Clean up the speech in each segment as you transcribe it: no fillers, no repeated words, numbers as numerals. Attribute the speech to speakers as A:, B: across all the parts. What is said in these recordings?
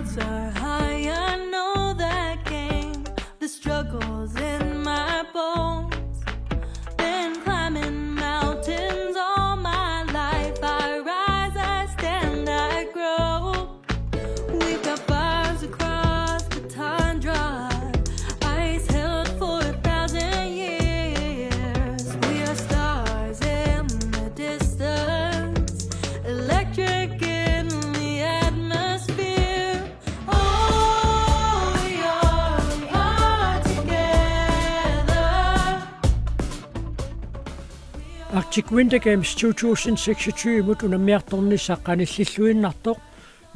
A: clouds are high, I know that game. The struggles in my bones. Been climbing mountains all my life. I rise, I stand, I grow. We've got fires across the tundra. Ice held for 1,000 years. We are stars in the distance. Electric in the atmosphere. Oh, we are together.
B: Arctic Winter Games 2026 mut unammiuaarneranni qanillilluinnartoq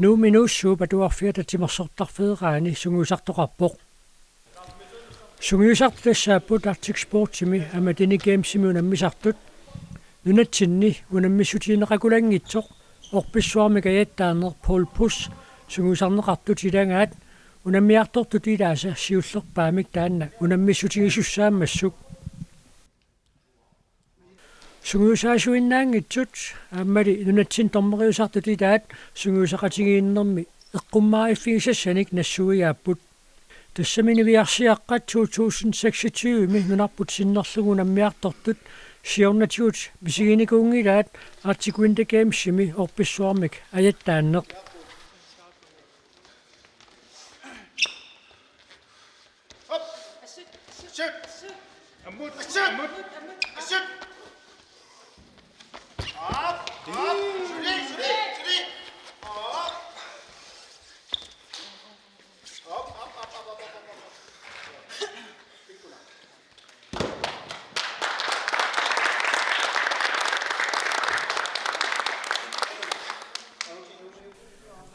B: nuuminuussuup atuarfiata timersortarfeeraani sunguusartoqarpoq sungiusartu tassaapput Arctic Sportsimi ama Dene Gamesimi unammisartut nunatsinni unammissutiineqakulangitsoq orpissuarmi kayattaaner Paul Pus sunguusarneqartut ilangaat unammiartortut ilaasa siullerpaamik taanna unammissutigisussaammassuk sunguusaasuinnaangitsut aammali nunatsin tormeriusartut ilaat sunguusaqatigiinnermi eqqummaariffigisassanik nassuiaapput tassamini viarsiaqqat 2026 mi nunarput sinnerlugu nammiartortut siornatigut misiginikungilaat Arctic Winter Gamesimi orpissuarmik ajattaanneq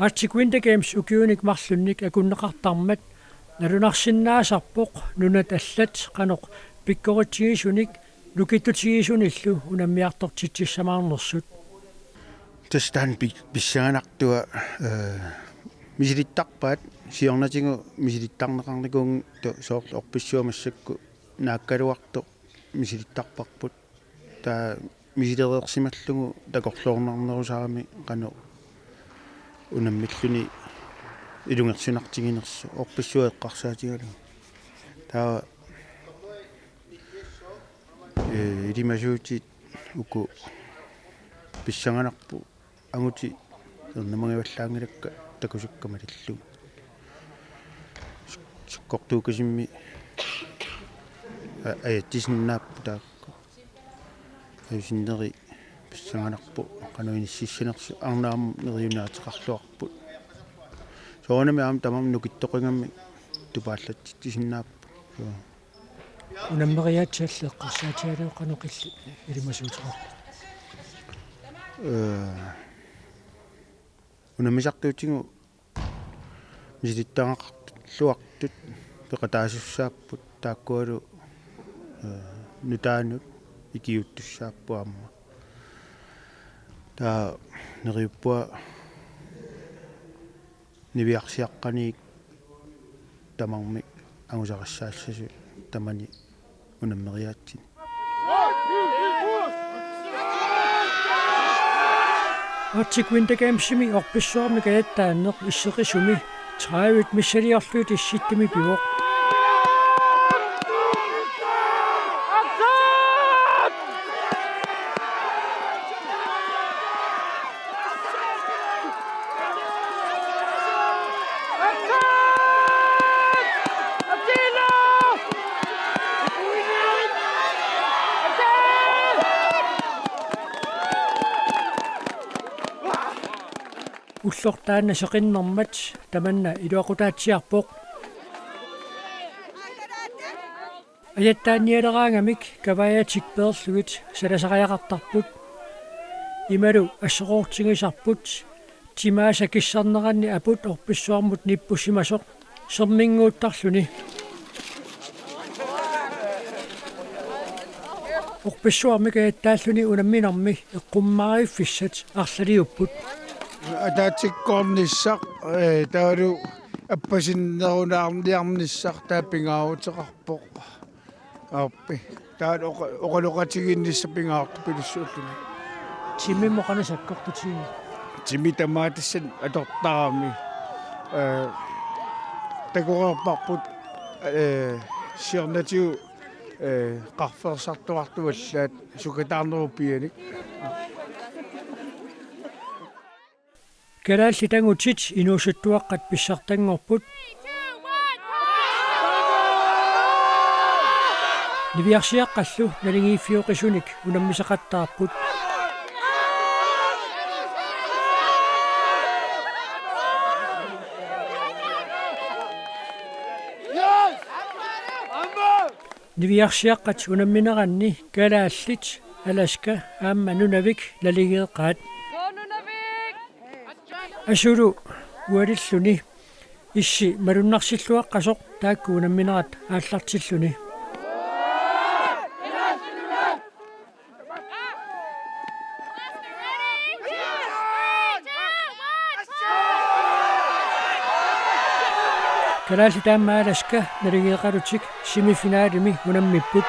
B: Arctic Winter Games ukiunik marlunnik akunneqartarmat nalunarsinnaasarpoq nunat allat qanoq pikkoritigiisunik lukitutigisunillu unammiartortitsissamaarnersut
C: tastaan pissaanartua misilittarpaat siornatigu misilittarneqarnikuun soorl orpissuamassakku naakkaluarto misilittarparput taa misilereersimallugu takorluornarnerusaami qano unammilluni ilungersunartiginersu orpissueqqarsaatigalu taa ilimasuutit uku pissanganarpu anguti ernamangivallaangilakka takusukkamalillu sikkortuukasimmi ajattisinnaappu taakku ajusinneri pissanganarpu qanuinississinersu arnaam neriunaateqarluarpu soonami aam tamam nukittoqingammi tupaallattisinnaappu
B: unammeriaatsaалleqqarsaatiалу qanuqilli ilimasuuteqar
C: unammisartuutigu misilittaangaqluartut peqataasussaapput taakkualu nutaanut ikiuttussaappu aamma taa neriuppua niviarsiaqqaniik tamarmi angusaqassaallasu tamani unammeriaatsin
B: Arctic Winter Gamesimi orpissuarmi kayattaanneq isseqisumi 30 missaliarluit issittimi pivoq ullortaanna seqinnermat tamanna iluaqutaatsiarpoq ajattaannialeraangamik kavayatik peerlugit salasaqajaqartarput imalu asseqoortigisarput timaasa kissarneranni aput orpissuarmut nippusimasoq serminguuttarluni orpissuarmik ajattaalluni unamminarmi eqqummaariffissat arlaliupput
D: атаатиккорнissaq таалу аппасиннерунаарниарнissaq тааппингаагутеқарпоқ ааппи таал оқалоқатигиннисса пингаарту пилуссууллуни
B: тимиммоқана саккортутиги
D: тими тамаатассан атортарами такорерпарпут сиорнатиу qarfersartuartuallaat sukataarneruppianik
B: Kalaallit tangutit inuusuttuaqqat pissartangorput Niviarsiaqqallu nalingiiffiuqisunik unammisaqattaarput Niviarsiaqqat unammineranni Kalaallit alaska aamma Nunavik laligeeqqaat Asulu ualilluni issi malunnarsilluaqqasoq taakku unamminerat aallartilluni Kalaallit aamma alaska naligeeqalutik semifinaalimi unammipput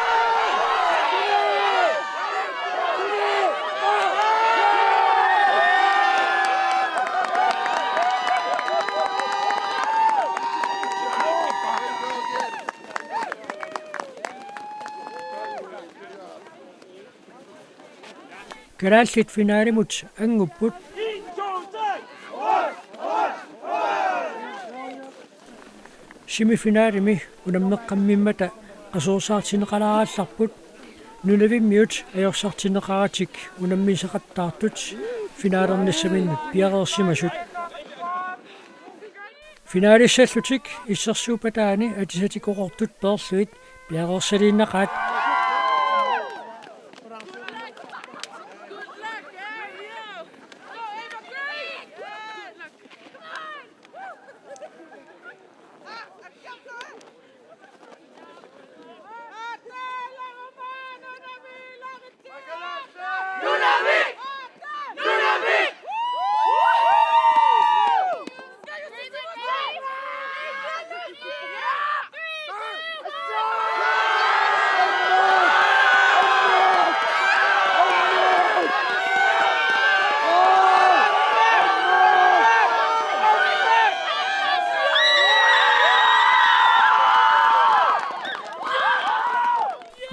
B: Kalaallit finaalimut angupput semifinaalimi unammeqqammimmata qasoorsaartineqalaaraallarput Nunavimmiut ajorsartineqaratik unammisaqattaartut finaalernissaminnu piareersimasut Finaalissаллутик иссерсуупатаани атисатикоқортут перлуит piareersaliinnaqaat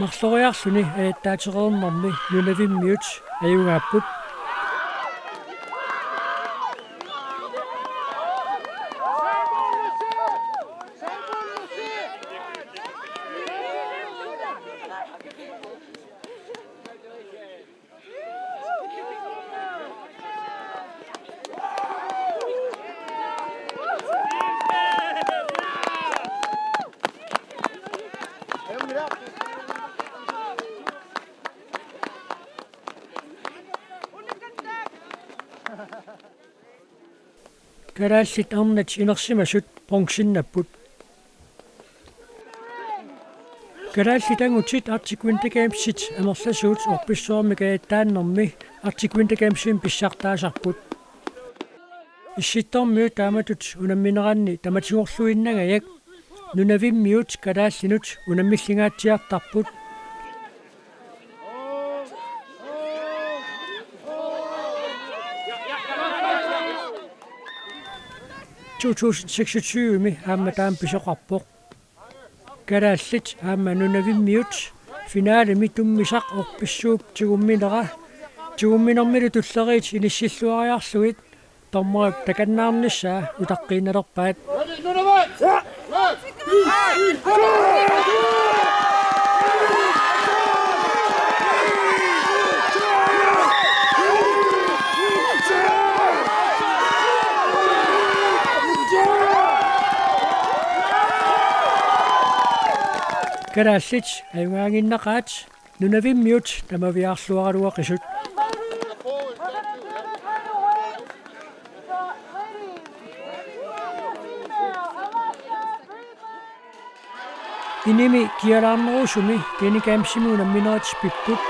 B: Mарлориарлүни ааттаатерернэрми Nunavimmiut аюнгааpput Kalaallit arnat inersimasut bronxinnapput Kalaallit angutit artikwintagamsit amerlasuut orpissuarmikaattaannermi artikwintagamsin pissartaasarput Issittormiut taamatut unammineranni tamatigorluinnagajak Nunavimmiut Kalaallinut unammillingaatiartarput 2026 aamma taam pisoqarpoq Kalaallit aamma Nunavimmiut finaalimi tummisaq orpissuup tigumminermilu tulleriit inissilluariarluit tormerup takannaarnissaa utaqqiinalerpaat Kalaallit ayungaanginnaqaat Nunavimmiut tamaviarluaraluaqisut Inimi kialaarnerusumi Dene kaamsimuunamminerat pipput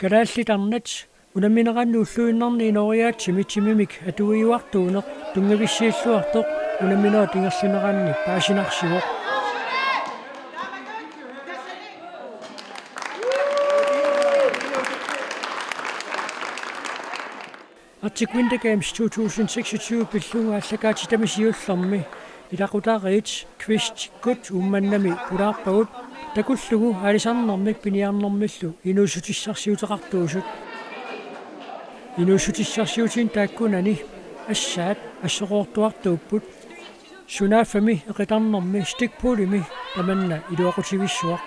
B: Kalaallit arnat unamminerannu ulluinnarni inoriaatsimi timimik atuiuartuuneq tungavissiilluartoq unamminerat ingerlineranni paasinarsivoq Arctic Winter Games 2026 pillunga aallakaatitassiaq ilaqutaarit quiz kut ummannami pulaarpagut takullugu aalisarnermik piniarnermillu inuusutissarsiuteqartuusut inuusutissarsiutin taakkunani assaat assoqortuartuupput sunaaffami eqitarnermi stikpulimi tamanna iluaqutivissuaq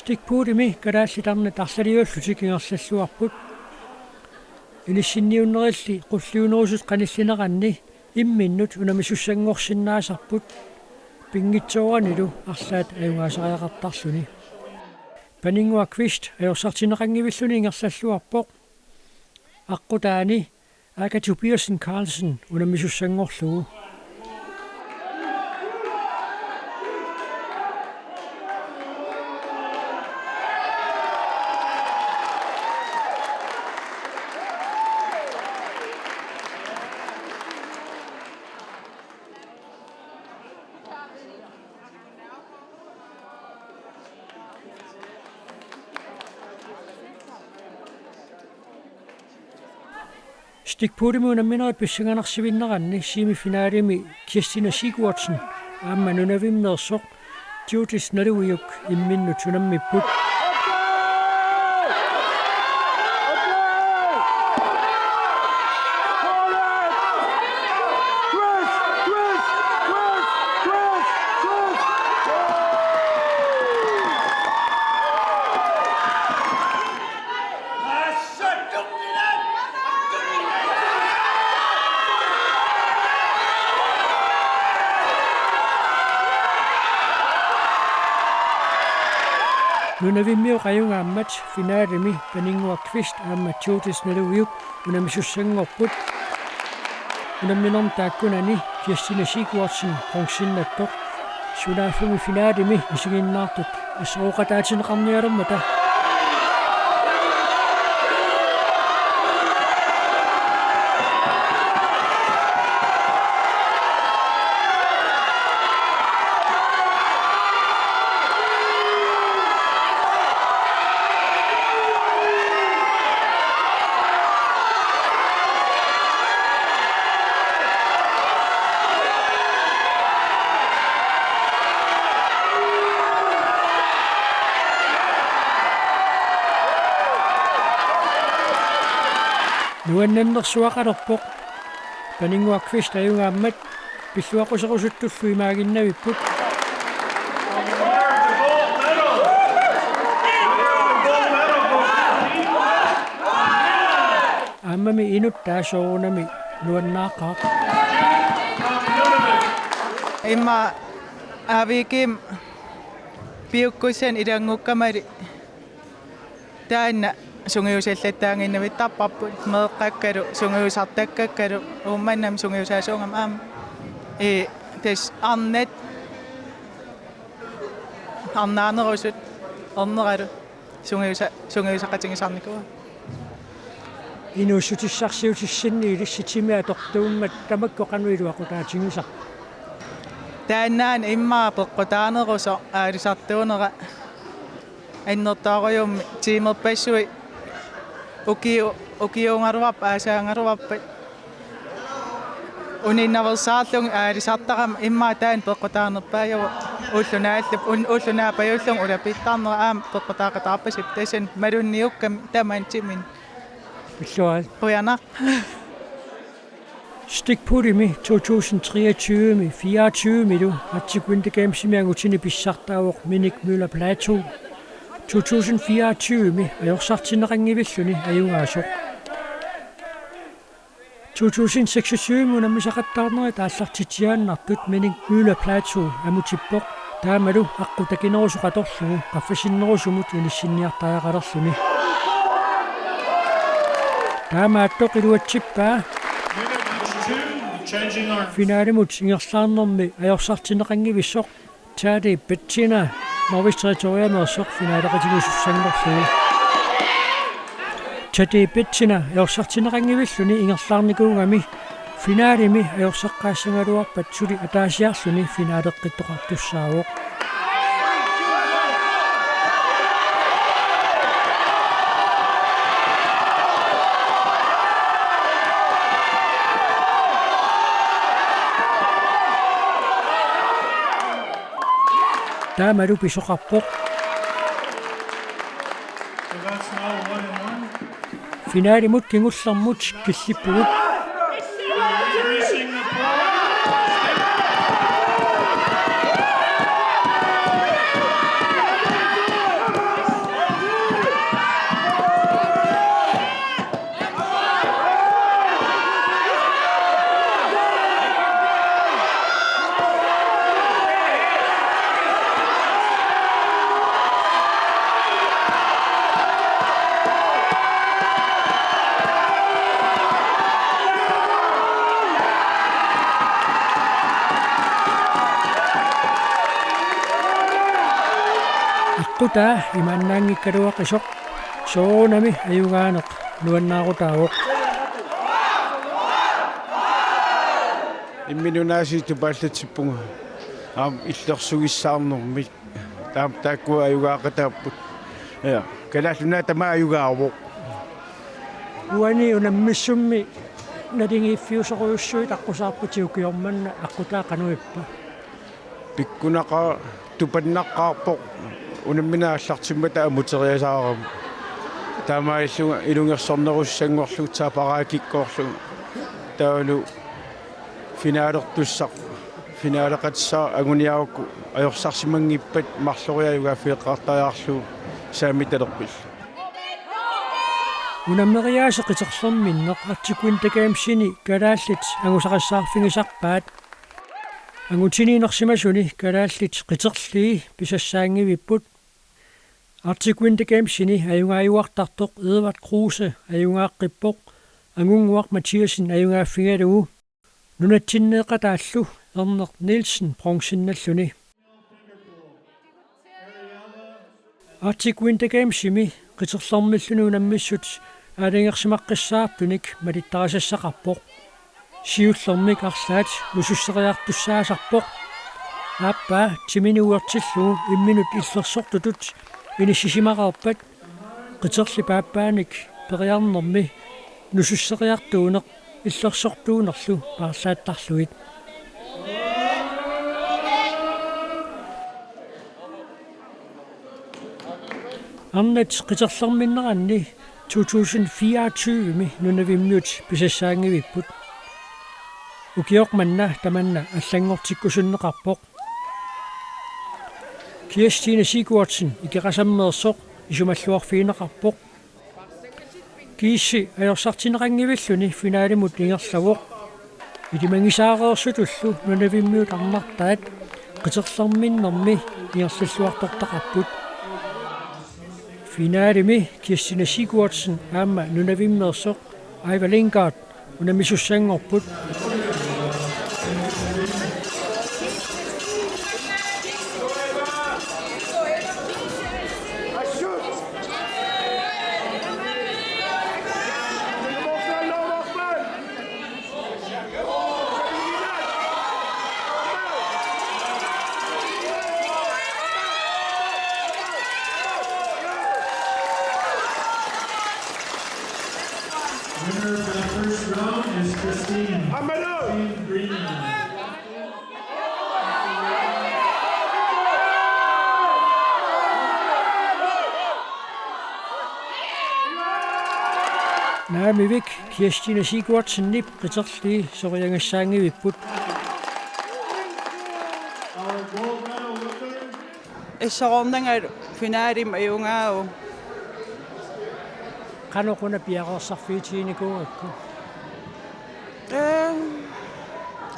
B: stikpulimi kalaallitarna tarsaliuallutik ingersalluarput inissinniunnerilli qulliunuusut qanillineranni imminnut unamisussangorsinnaasarput pingitsooranilu arlaat ajungaasariaqartarluni paningua kvist ajorsartineqangivilluni ingersalluarpoq aqqutaani Aka Tobiasen Carlsen unamisussangorlugu Stikpulimi unamminarit pissanganarsivinneranni semifinaalimi Kirstine Sigurdsen aamma nunavimmeersoq Judith Naluiuk imminnut unammipput Nunavimmiu qajungaammat finaalimi paningua kvist aamma Judith Naluiuk unamisussangorput unamminorm taakkunani Kirstine Sigurdsen qongsinnattoq sunaaffumi finaalimi isiginnaartut asooqataatineqarnialummata Nuannannersuaqalerpoq paningua kvist ajungaammat pilluaqusaqusuttullui imaaginnavipput aammami inut taasoorunami nuannaaqaaq
E: imma avikim piukkusen iranngukkamari taanna sungiusallattaanginnavit tappapput meeqqakkalu sungiusartakkakkalu ummannam sungiusaasuungam aam tes arnet arnaanerusut orneralu sungiusaqatingisarnikua
B: inuussutissarsiutissинни ilissitimi atortuummat tamakkoqanuiluaqutaatingisaq
E: taannaan immaa peqqutaaneruso aalisartuunera annertaaquyummi tiimerpassui ukiungaruap aasaangaruappat uninnaversaarlung aalisartaqam immaa taan peqqutaanerpaajavu ullunaapajulluŋ ulapittarnera aam peqqutaaqataarpasip tasan malunniukkam tamantimin
B: pilluaat
E: quyanaq
B: Stikpulimi 2023 24 Arctic Winter Games miangutini pissartaavuq Minik Møller Plateau 2024 ajorsartineqangivilluni ajungaasuq 2026 unammisaqattaarnerit aallartitiaannartut Minik Møller Plateau amutippoq taamalu aqutakinerusuqatorlugu qaffasinnerusumut inissinniartaaqalerluni taamaattoq iluatsippaa finaalimut ingerlaarnermi ajorsartineqangivissoq taade Bettina Norwich territoriamersoq finaaleqatigisussanngorlugu Tatipitsina eorsartinerangiviluni ingerlaarnikuungami finaalimi eorsaqqaassagaluarpat suli ataasiarluni finaaleqqittoqartussaavuq taamalu pisoqarpoq finaalimut kingullarmut killippugut Quta imannaangikkaluaqisuq soonami ayugaaneq nuannaarutaavuq
D: imminunaasiitu paallatippunga illersugissaarnermik taakkua ayugaaqataapput ja kalaallunaata tama ayugaaruq
B: uani unammissummi nalingiiffiusoruussuit aqusaarputiukiormanna aqutaa qanuippa
D: pikkunaqa tupannaqqaarpoq unamminaallartimmata amuteriasaaram taamaillunga ilungersornerussanngorlu taaparaakikkoorlu taulu finaalertussaq finaaleqatsaa aguniaukku ajorsaarsimangippat marloriayugaa fiiqqaartariarlu saamitalerpill
B: unammeriaase qiterlerminneq artikuin takaamsini kalaallit angusaqassaarfingisarpaat angutiniinersimasuni kalaallit qiterlii pisassaangivipput artikuin takaamsini ayungaayuartartoq Edvard Kruse ayungaaqqippoq angunguaq Mathiasen ayungaaffigalugu nunatsinneeqataallu Ernert Nielsen bronsinnalluni artikuin takaamsimi qiterlermilluni unammissut aalingersimaqqissaartunik malittarasassaqarpoq siullermik arlaat nususseriartussaasarpoq aappa timinuuertillugu imminut illersortutut inissisimarerpat qiterli paappaanik periarnermi nususseriartuuneq illersortuunerlu paarlaattarluit Arnat qiterlerminneranni 2024 nunavimmiut pisassaangivipput ukiormanna tamanna allangortikkusunneqarpoq Kirstine Sigurdsen ikerasammeersoq isumalluarfiineqarpoq kiissi ajorsaartinerangivilluni finaalimut ingerlavuq ilimangisaareersutullu nunavimmiut arnartaat qiterlerminnermi ingerlalluartortaqarput finaalimi Kirstine Sigurdsen aamma nunavimmeersoq Aiva Lingard unamissussangorput
F: Winner for the first round is Christine. Christine Green.
B: Naamivik Kirstine Sigurdsen nip qiterli soriangassaangivipput
E: Issarornangal finaalim ayungaau
B: qanoquna piaqersarfiitiinikuungakku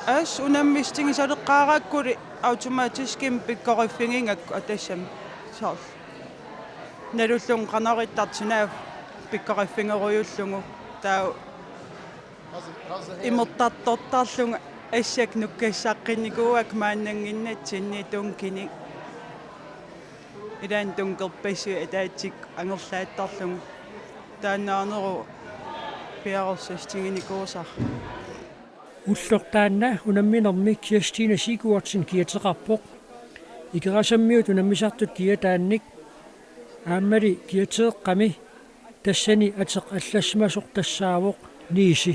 E: as unammistingisaleqqaarakkuli automatiskim pikkoriffinginngakku atassam saar nalullun qanarittartinaaf pikkoriffingeruyullungu taa immertartortarlunga assak nukkassaaqqinikuak maannanginnatsinni tunkini ilaan tunkerpassu ataatsik angerlaattarlungu тааннаарнеру пиарерсастигиникуусар
B: уллортаанна унамминерми Kirstine Sigurdsen kiateqarpoq ikerasammiut unammisartut kiataannik aammali kiateeqqami tassani ateq allassmasoq tassaawoq niisi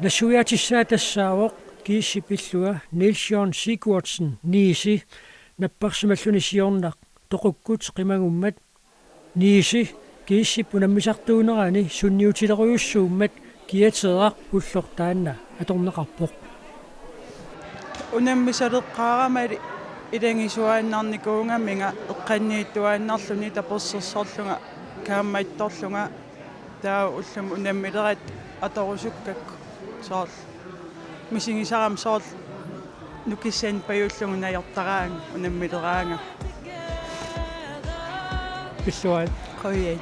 B: nassuiatissaa tassaawoq kiissi pillua Nils-Jørn Sigurdsen niisi napparsimalluni siornaq toqukkut qimagummat niisi kiissip unammisartuunerani sunniutileruyussuummat kiateeqaq ullortaanna atorneqarpoq
E: унаммисалеққаарамали илангисуааннарникуунgammiga эққаннииттуааннарлуни таперсерсорлунга кааммаитторлунга таа уллум унаммилерат аторусуккакку соорл мисигисарам соорл нукиссаан паюуллугу наёртараан унаммилераанга
B: пиллуаат
E: қойяи